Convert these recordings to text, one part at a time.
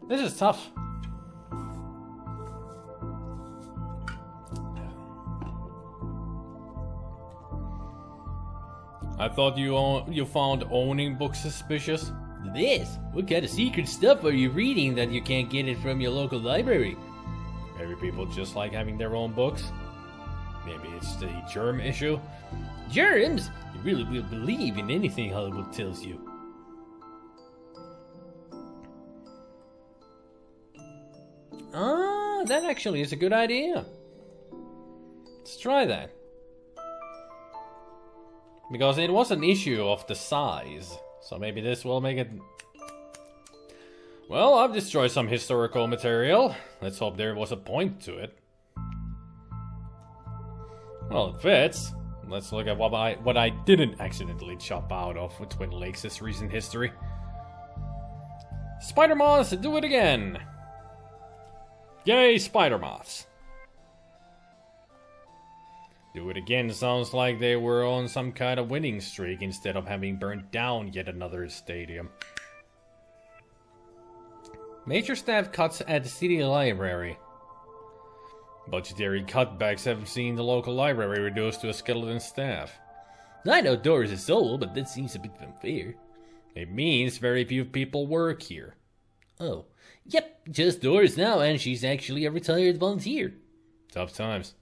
This is tough. I thought you found owning books suspicious. This? What kind of secret stuff are you reading that you can't get it from your local library? Maybe people just like having their own books. Maybe it's the germ issue. Germs? You really will believe in anything Hollywood tells you. Ah, that actually is a good idea. Let's try that. Because it was an issue of the size. So maybe this will make it... Well, I've destroyed some historical material. Let's hope there was a point to it. Well, it fits. Let's look at what I didn't accidentally chop out of with Twin Lakes' recent history. Spider moths, do it again! Yay, spider moths! Do it again sounds like they were on some kind of winning streak instead of having burnt down yet another stadium. Major staff cuts at the city library. Budgetary cutbacks have seen the local library reduced to a skeleton staff. I know Doris is sold, but that seems a bit unfair. It means very few people work here. Oh, yep, just Doris now, and she's actually a retired volunteer. Tough times.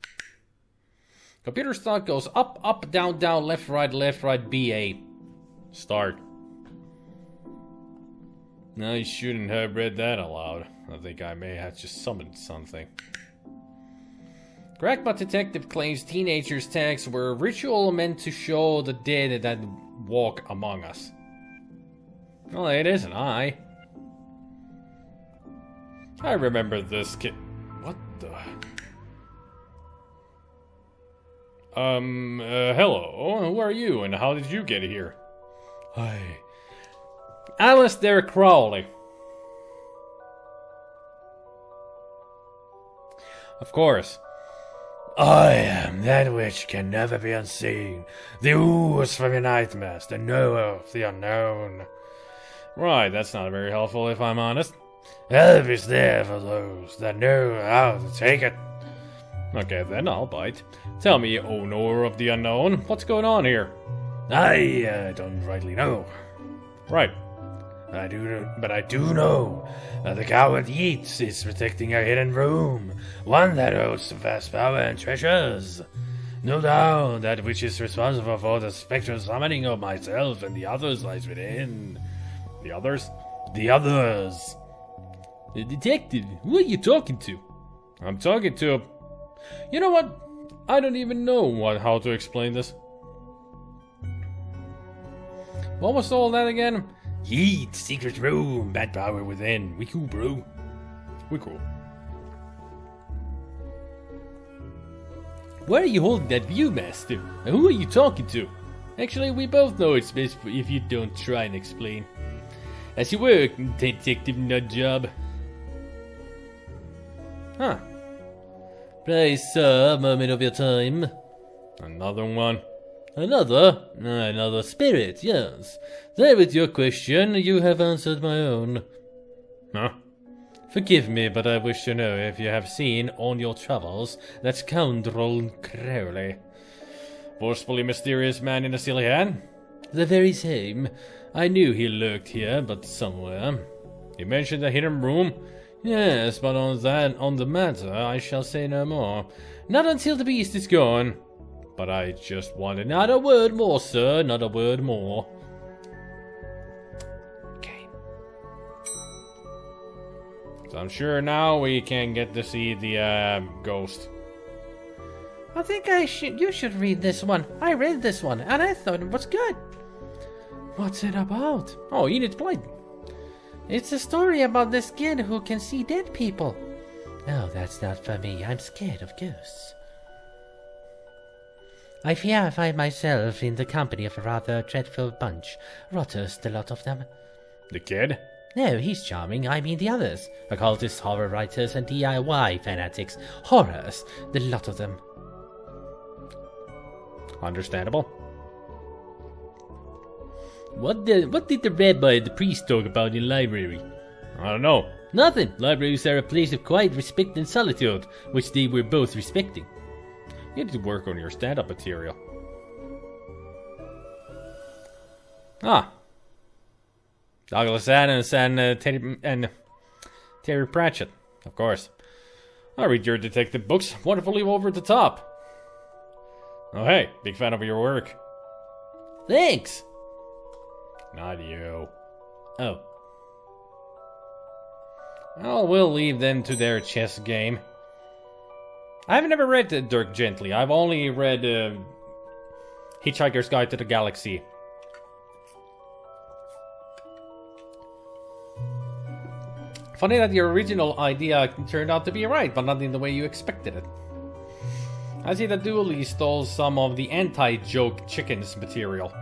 Computer stock goes up, up, down, down, left, right, BA. Start. I shouldn't have read that aloud. I think I may have just summoned something. Crackpot detective claims teenagers' tags were a ritual meant to show the dead that walk among us. Well, it isn't I. I remember this kid. What the? Hello. Who are you and how did you get here? Hi. Alistair Crowley. Of course. I am that which can never be unseen, the ooze from your nightmares, the knower of the unknown. Right, that's not very helpful if I'm honest. Help is there for those that know how to take it. Okay, then I'll bite. Tell me, O knower of the unknown, what's going on here? I don't rightly know. Right. I do know that the coward Yeats is protecting a hidden room, one that holds vast power and treasures. No doubt that which is responsible for the spectral summoning of myself and the others lies within. The others? The others. The detective, who are you talking to? I'm talking to... You know what? I don't even know how to explain this. What was all that again? Yeet, secret room, bad power within. We cool, bro. We cool. Why are you holding that Viewmaster? And who are you talking to? Actually, we both know it's best if you don't try and explain. As you work, detective nutjob. Huh. Please, sir, a moment of your time. Another one. Another spirit, yes. There with your question, you have answered my own. Huh? Forgive me, but I wish to know if you have seen on your travels that scoundrel Crowley. Forcefully mysterious man in a silly hat? The very same. I knew he lurked here, but somewhere. You mentioned a hidden room? Yes, but on the matter, I shall say no more. Not until the beast is gone. But I just wanted... Not a word more, sir, not a word more. Okay. So I'm sure now we can get to see the, ghost. I think you should read this one. I read this one, and I thought it was good. What's it about? Oh, Enid Blight. It's a story about this kid who can see dead people. Oh, that's not for me. I'm scared of ghosts. I fear I find myself in the company of a rather dreadful bunch. Rotters, the lot of them. The kid? No, he's charming. I mean the others. Occultists, horror writers, and DIY fanatics. Horrors, the lot of them. Understandable. What did the rabbi and the priest talk about in the library? I don't know. Nothing. Libraries are a place of quiet respect and solitude, which they were both respecting. You need to work on your stand-up material. Ah. Douglas Adams and Terry Pratchett, of course. I read your detective books, wonderfully over the top. Oh hey, big fan of your work. Thanks. Not you. Oh. Well, we'll leave them to their chess game. I've never read Dirk Gently. I've only read Hitchhiker's Guide to the Galaxy. Funny that your original idea turned out to be right, but not in the way you expected it. I see that Dooley stole some of the anti-joke chickens material.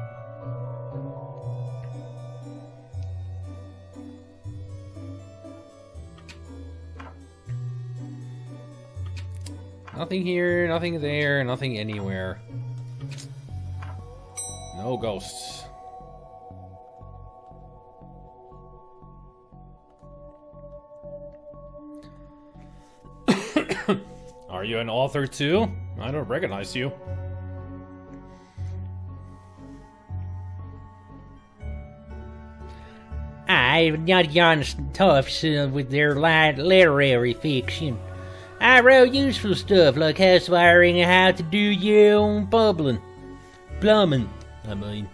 Nothing here, nothing there, nothing anywhere. No ghosts. Are you an author too? I don't recognize you. I'm not Jan Tufts with their light literary fiction. I wrote useful stuff like house wiring and how to do your own plumbing, I mean.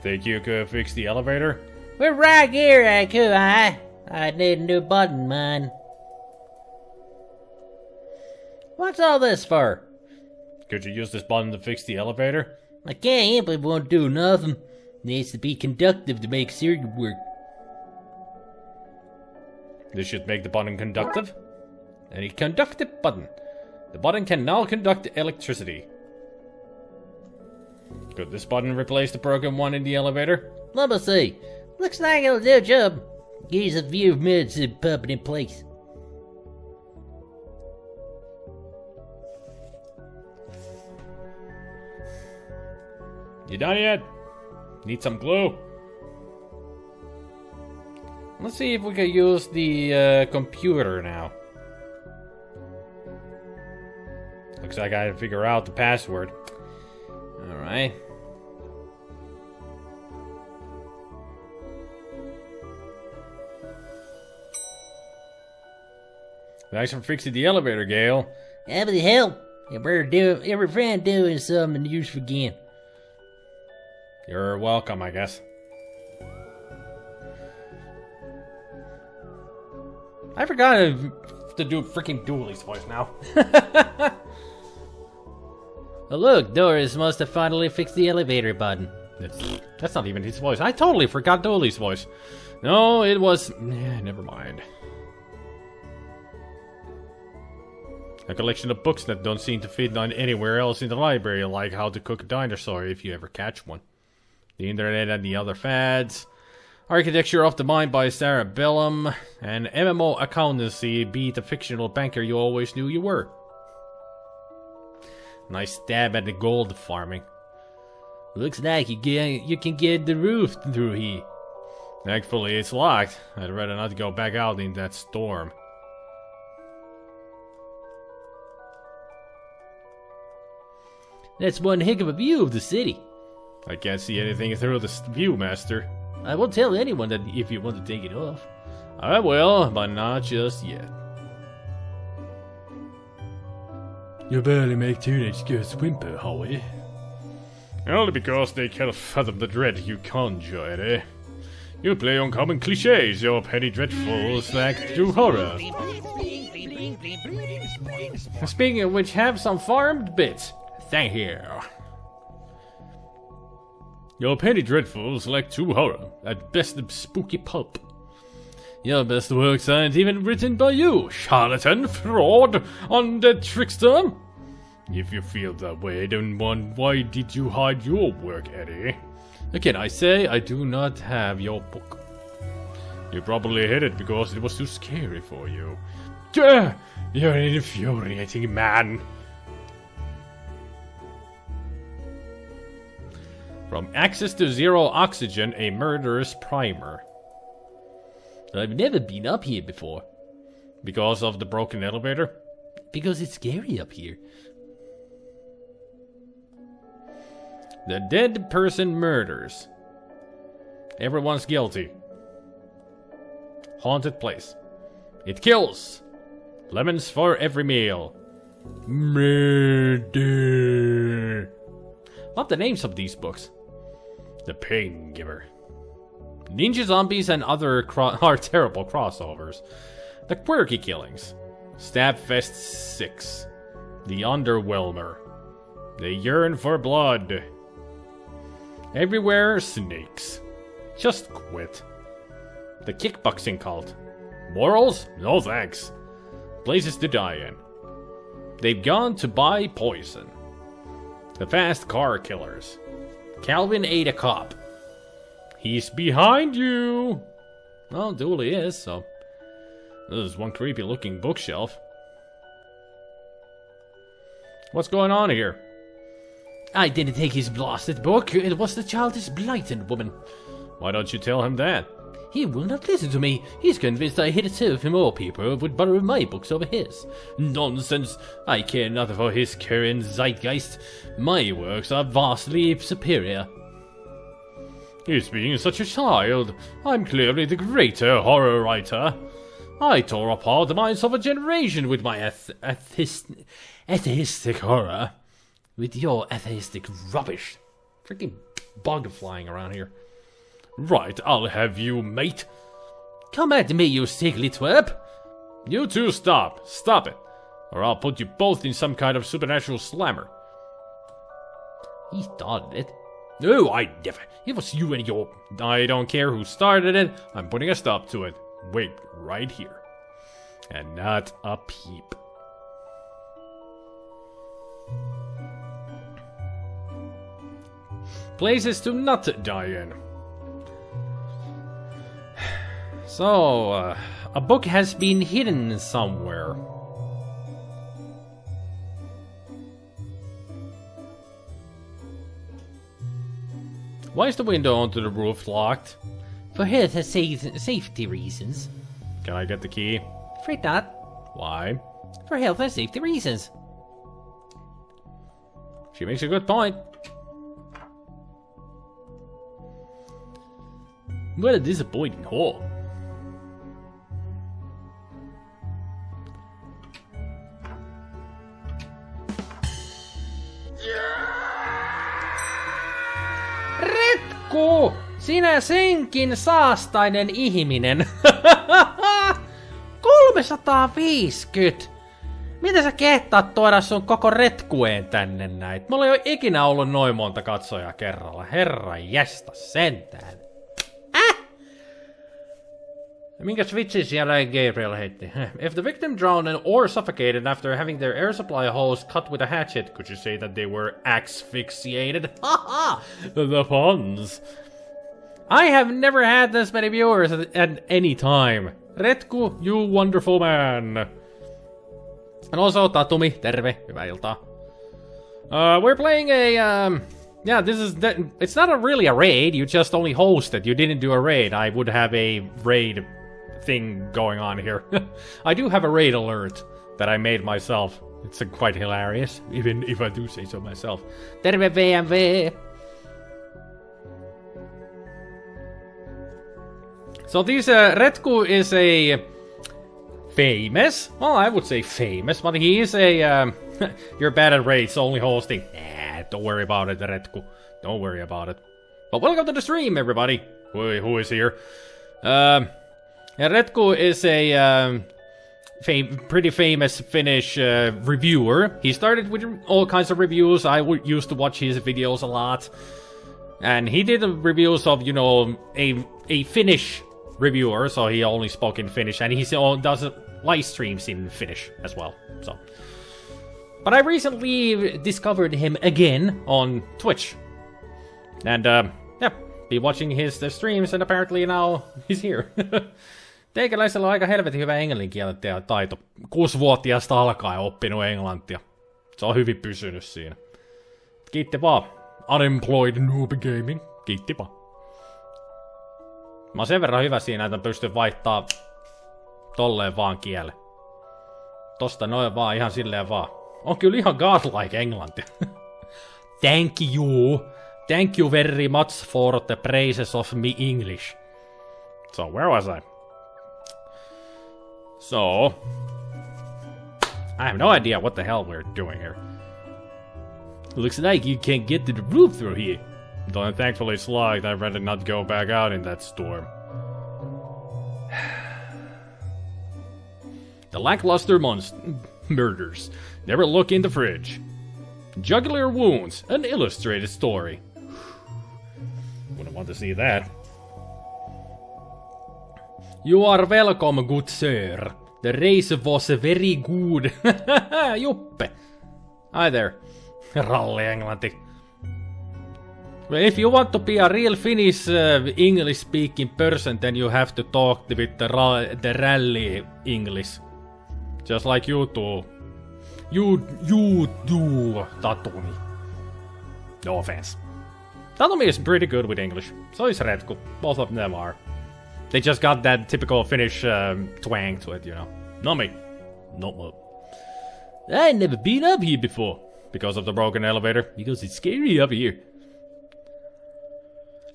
Think you could fix the elevator? Well, right here I could, I need a new button, man. What's all this for? Could you use this button to fix the elevator? I can't, but it won't do nothing. It needs to be conductive to make circuit work. This should make the button conductive. A conductive button. The button can now conduct electricity. Could this button replace the broken one in the elevator? Let me see. Looks like it'll do a job. Gives a few minutes to pump it in place. You done yet? Need some glue? Let's see if we can use the computer now. Looks like I gotta figure out the password. Alright. Thanks for fixing the elevator, Gale. How the hell? Every friend doing something useful again. You're welcome, I guess. I forgot to do freaking Dooley's voice now. Oh look, Doris must have finally fixed the elevator button. That's not even his voice. I totally forgot Dooley's voice. No, it was... never mind. A collection of books that don't seem to fit on anywhere else in the library, like How to Cook a Dinosaur if you ever catch one. The Internet and the Other Fads. Architecture of the Mind by Sarah Bellum. And MMO Accountancy, Be the Fictional Banker You Always Knew You Were. Nice stab at the gold farming. Looks like you can get the roof through here. Thankfully it's locked. I'd rather not go back out in that storm. That's one heck of a view of the city. I can't see anything through the Viewmaster. I won't tell anyone that if you want to take it off. I will, but not just yet. You barely make teenage girls whimper, Howie. Only because they cannot fathom the dread you conjure, eh? You play on common cliches, your penny dreadfuls like true horror. Speaking of which, have some farmed bits. Thank you. Your penny dreadfuls like true horror, at best a spooky pulp. Your best works aren't even written by you, charlatan, fraud, undead trickster. If you feel that way, then why did you hide your work, Eddie? Again, I say I do not have your book. You probably hid it because it was too scary for you. You're an infuriating man. From Access to Zero Oxygen, a murderous primer. I've never been up here before. Because of the broken elevator? Because it's scary up here. The dead person murders. Everyone's guilty. Haunted place. It kills. Lemons for every meal. Murder. Love the names of these books. The Pain Giver. Ninja zombies and other are terrible crossovers. The Quirky Killings. Stabfest 6. The Underwhelmer. They yearn for blood. Everywhere snakes. Just quit. The Kickboxing Cult. Morals? No thanks. Places to die in. They've gone to buy poison. The Fast Car Killers. Calvin ate a cop. He's behind you. Well, Dooley is, so. This is one creepy looking bookshelf. What's going on here? I didn't take his blasted book. It was the childish blighted woman. Why don't you tell him that? He will not listen to me. He's convinced I hit it so if more people would borrow my books over his. Nonsense. I care nothing for his current zeitgeist. My works are vastly superior. He's being such a child. I'm clearly the greater horror writer. I tore apart the minds of a generation with my atheistic horror. With your atheistic rubbish. Freaking bug flying around here. Right, I'll have you, mate. Come at me, you sickly twerp. You two stop. Stop it. Or I'll put you both in some kind of supernatural slammer. He started it. No, I never. It was you and your... I don't care who started it. I'm putting a stop to it. Wait, right here. And not a peep. Places to not die in. So, a book has been hidden somewhere. Why is the window onto the roof locked? For health and safety reasons. Can I get the key? Afraid not. Why? For health and safety reasons. She makes a good point. What a disappointing haul. Retku! Sinä senkin saastainen ihminen. 350! Miten sä kehtaat tuoda sun koko retkueen tänne näin? Mulla ei ole ikinä ollut noin monta katsojaa kerralla. Herra jästä sentään. Minkäs vitsi siellä Gabriel heitti? If the victim drowned or suffocated after having their air supply hose cut with a hatchet, could you say that they were asphyxiated? Haha! The puns. I have never had this many viewers at any time. Retku, you wonderful man. And also Tatumi, terve, hyvää iltaa. We're playing a, yeah, it's not really a raid, you just only hosted, you didn't do a raid. I would have a raid thing going on here. I do have a raid alert that I made myself. It's quite hilarious, even if I do say so myself. Terve VMV! So this Retku is a famous, well I would say famous, but he is a, you're bad at raids, only hosting. Nah, don't worry about it, Retku. Don't worry about it. But welcome to the stream, everybody. Who is here? Retku is a pretty famous Finnish reviewer. He started with all kinds of reviews. I used to watch his videos a lot. And he did reviews of, you know, a Finnish reviewer, so he only spoke in Finnish. And he does live streams in Finnish as well, so. But I recently discovered him again on Twitch. And, yeah, been watching his streams, and apparently now he's here. Teikäläisellä on aika helvetin hyvä englanninkielen taito. 6-vuotiaasta alkaen oppinut englantia. Se on hyvin pysynyt siinä. Kiitti vaan. Unemployed Noob Gaming. Kiitti vaan. Mä oon sen verran hyvä siinä, että pystyn vaihtaa tolleen vaan kielen. Tosta noin vaan, ihan silleen vaan. On kyllä ihan godlike englanti. Thank you. Thank you very much for the praises of me English. So, where was I? So... I have no idea what the hell we're doing here. Looks like you can't get to the roof through here. Though I'm thankfully slugged, I'd rather not go back out in that storm. The lackluster murders. Never look in the fridge. Jugular wounds. An illustrated story. Wouldn't want to see that. You are welcome, good sir. The race was very good. Juppe. Hi there. Ralli-englanti. Well, if you want to be a real Finnish English-speaking person, then you have to talk with the rally English. Just like you do. You do, Tatumi. No offense. Tatumi is pretty good with English. So is Retku. Both of them are. They just got that typical Finnish twang to it, you know. Not me. Not me. I ain't never been up here before. Because of the broken elevator. Because it's scary up here.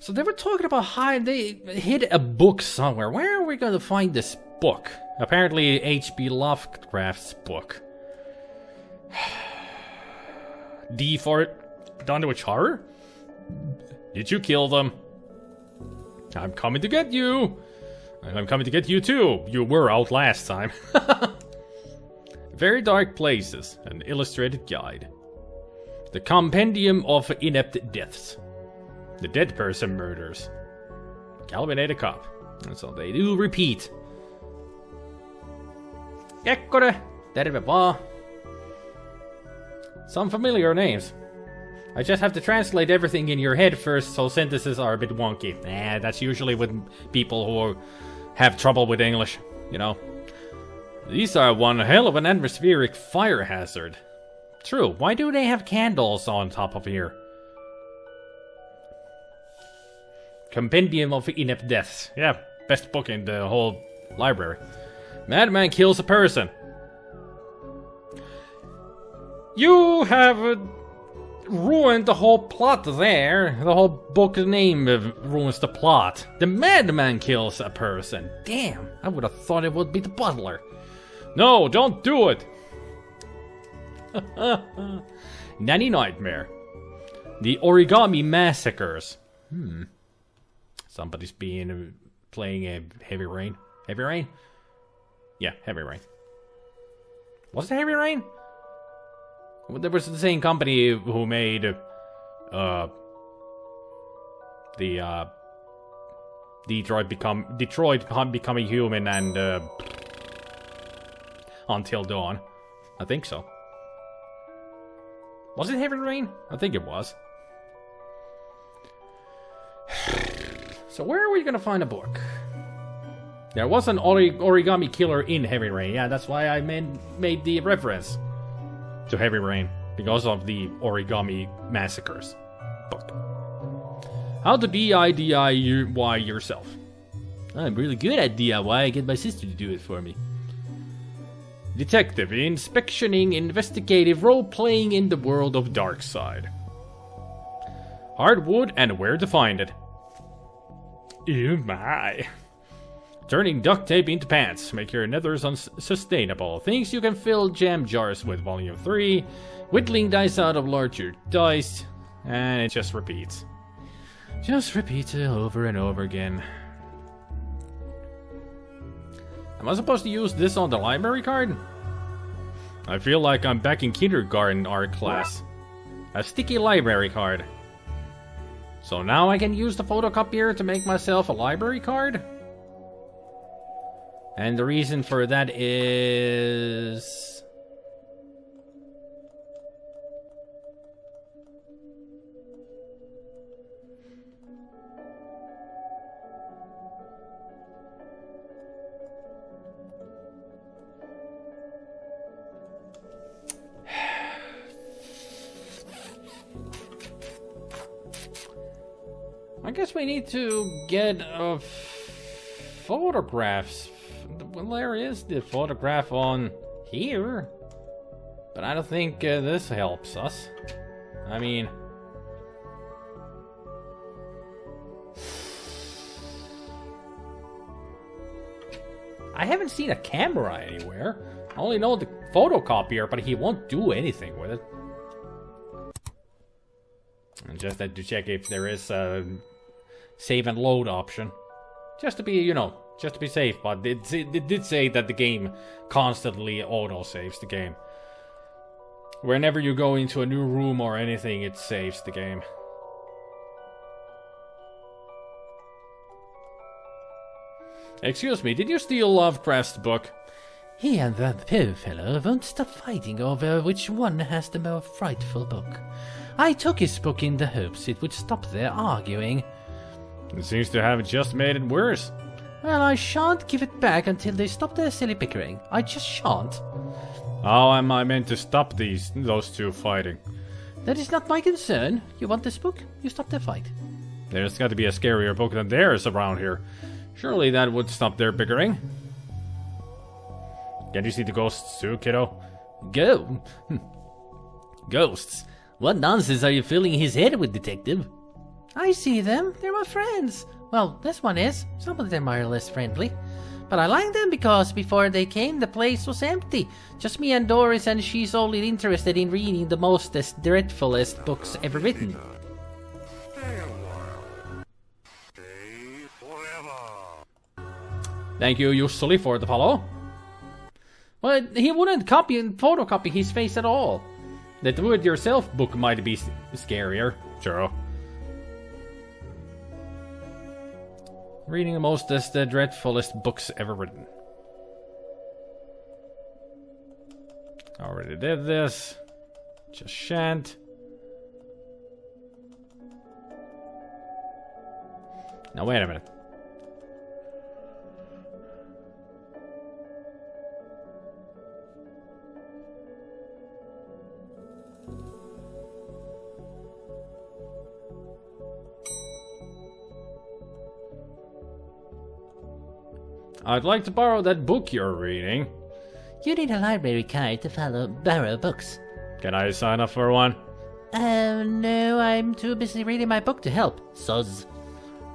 So they were talking about how they hid a book somewhere. Where are we going to find this book? Apparently H.P. Lovecraft's book. D for Dunwich Horror? Did you kill them? I'm coming to get you! And I'm coming to get you too! You were out last time. Very Dark Places, an illustrated guide. The Compendium of Inept Deaths. The Dead Person Murders. Calvinated Cop. And so they do repeat. Ekkore! Terve vaan. Some familiar names. I just have to translate everything in your head first, so sentences are a bit wonky. That's usually with people who have trouble with English, you know. These are one hell of an atmospheric fire hazard. True, why do they have candles on top of here? Compendium of Inept Deaths. Yeah, best book in the whole library. Madman kills a person. You have ruined the whole plot there. The whole book name ruins the plot. The madman kills a person. Damn, I would have thought it would be the butler. No, don't do it. Nanny Nightmare. The Origami Massacres. Somebody's playing a Heavy Rain. Heavy Rain? Yeah, Heavy Rain. Was it Heavy Rain? There was the same company who made the Detroit Becoming Human and Until Dawn. I think so. Was it Heavy Rain? I think it was. So where are we gonna find a book? There was an origami killer in Heavy Rain. Yeah, that's why I made the reference to Heavy Rain, because of the Origami Massacres book. How to DIY yourself. I'm really good at DIY. I get my sister to do it for me. Detective, inspectioning, investigative, role-playing in the world of Darkside. Hardwood and where to find it. Ew my. Turning duct tape into pants. Make your nethers unsustainable. Things you can fill jam jars with. Volume 3. Whittling dice out of larger dice. And it just repeats. Just repeats it over and over again. Am I supposed to use this on the library card? I feel like I'm back in kindergarten art class. A sticky library card. So now I can use the photocopier to make myself a library card? And the reason for that is... I guess we need to get a photographs. Well, there is the photograph on here. But I don't think this helps us. I mean... I haven't seen a camera anywhere. I only know the photocopier, but he won't do anything with it. And just had to check if there is a save and load option. Just to be, you know, just to be safe. But it did say that the game constantly auto-saves the game. Whenever you go into a new room or anything, it saves the game. Excuse me, did you steal Lovecraft's book? He and that poor fellow won't stop fighting over which one has the more frightful book. I took his book in the hopes it would stop their arguing. It seems to have just made it worse. Well, I shan't give it back until they stop their silly bickering. I just shan't. How am I meant to stop those two fighting? That is not my concern. You want this book? You stop their fight. There's got to be a scarier book than theirs around here. Surely that would stop their bickering. Can you see the ghosts too, kiddo? Go. Ghosts? What nonsense are you filling his head with, detective? I see them. They're my friends. Well, this one is. Some of them are less friendly. But I like them because before they came, the place was empty. Just me and Doris, and she's only interested in reading the mostest, dreadfulest books ever written. Thank you, usually, for the follow. Well, he wouldn't copy and photocopy his face at all. The do-it-yourself book might be scarier. Sure. Reading the mostest, dreadfulest books ever written. Already did this. Just shan't. Now wait a minute. I'd like to borrow that book you're reading. You need a library card to borrow books. Can I sign up for one? No, I'm too busy reading my book to help. Soz.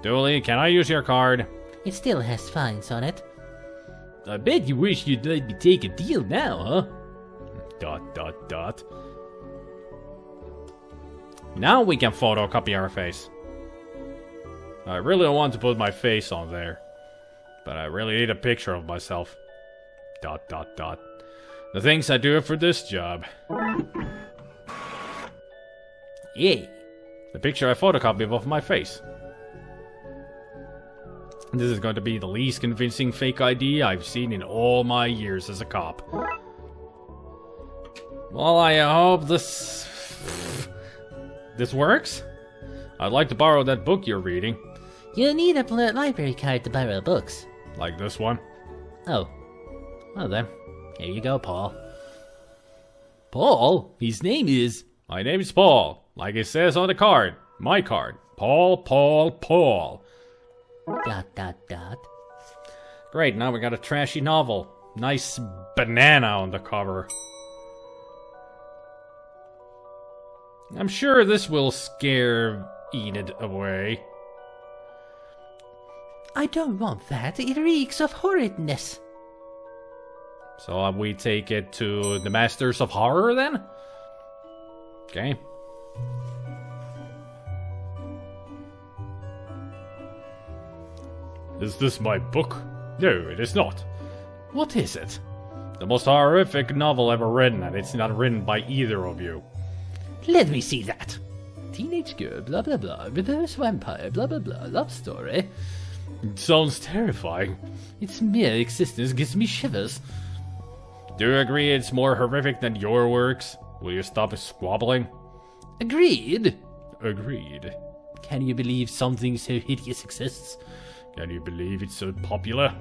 Dooley, can I use your card? It still has fines on it. I bet you wish you'd let me take a deal now, huh? ... Now we can photocopy our face. I really don't want to put my face on there. But I really need a picture of myself. ... The things I do for this job. Yay. The picture I photocopy of my face. This is going to be the least convincing fake ID I've seen in all my years as a cop. Well, I hope this works. I'd like to borrow that book you're reading. You need a library card to borrow books. Like this one. Oh. Well then. Here you go, Paul. Paul? His name is... My name's Paul. Like it says on the card. My card. Paul. ... Great, now we got a trashy novel. Nice banana on the cover. I'm sure this will scare Enid away. I don't want that. It reeks of horridness. So we take it to the Masters of Horror then? Okay. Is this my book? No, it is not. What is it? The most horrific novel ever written, and it's not written by either of you. Let me see that. Teenage girl, blah blah blah, reverse vampire, blah blah blah, love story. It sounds terrifying. Its mere existence gives me shivers. Do you agree it's more horrific than your works? Will you stop squabbling? Agreed. Agreed. Can you believe something so hideous exists? Can you believe it's so popular?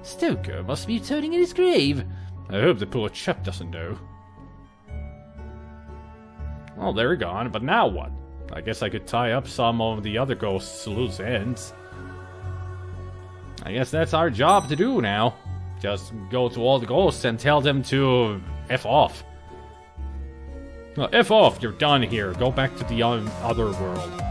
Stoker must be turning in his grave. I hope the poor chap doesn't know. Well, they're gone, but now what? I guess I could tie up some of the other ghosts' loose ends. I guess that's our job to do now. Just go to all the ghosts and tell them to F off. No, F off, you're done here. Go back to the other world.